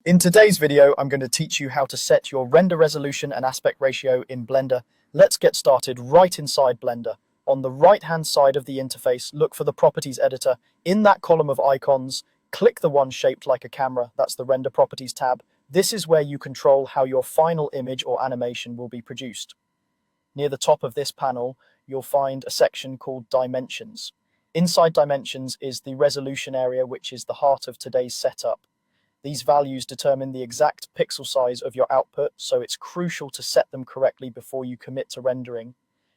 In today's video, I'm going to teach you how to set your render resolution and aspect ratio in Blender. Let's get started right inside Blender. On the right-hand side of the interface, look for the Properties editor. In that column of icons, click the one shaped like a camera. That's the Render Properties tab. This is where you control how your final image or animation will be produced. Near the top of this panel, you'll find a section called Dimensions. Inside Dimensions is the resolution area, which is the heart of today's setup. These values determine the exact pixel size of your output, so it's crucial to set them correctly before you commit to rendering.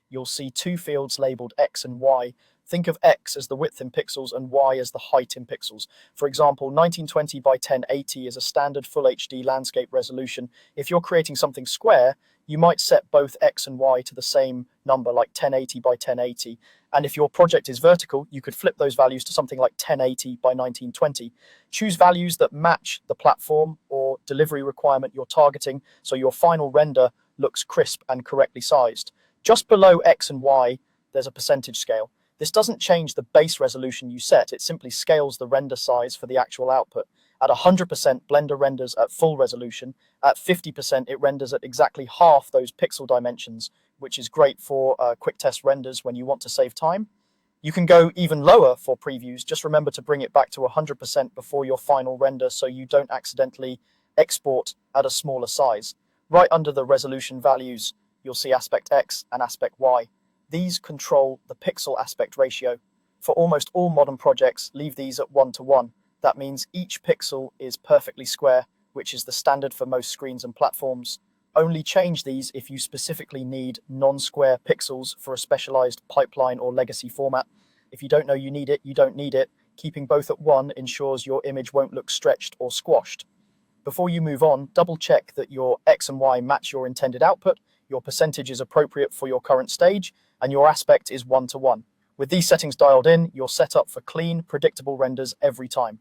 You'll see two fields labeled X and Y. Think of X as the width in pixels and Y as the height in pixels. For example, 1920 by 1080 is a standard Full HD landscape resolution. If you're creating something square, you might set both X and Y to the same number, like 1080 by 1080. And if your project is vertical, you could flip those values to something like 1080 by 1920. Choose values that match the platform or delivery requirement you're targeting, so your final render looks crisp and correctly sized. Just below X and Y, there's a percentage scale. This doesn't change the base resolution you set, it simply scales the render size for the actual output. At 100%, Blender renders at full resolution. At 50%, it renders at exactly half those pixel dimensions, which is great for quick test renders when you want to save time. You can go even lower for previews. Just remember to bring it back to 100% before your final render so you don't accidentally export at a smaller size. Right under the resolution values, you'll see aspect X and aspect Y. These control the pixel aspect ratio. For almost all modern projects, leave these at 1:1. That means each pixel is perfectly square, which is the standard for most screens and platforms. Only change these if you specifically need non-square pixels for a specialized pipeline or legacy format. If you don't know you need it, you don't need it. Keeping both at 1 ensures your image won't look stretched or squashed. Before you move on, double check that your X and Y match your intended output, your percentage is appropriate for your current stage, and your aspect is 1:1. With these settings dialed in, you're set up for clean, predictable renders every time.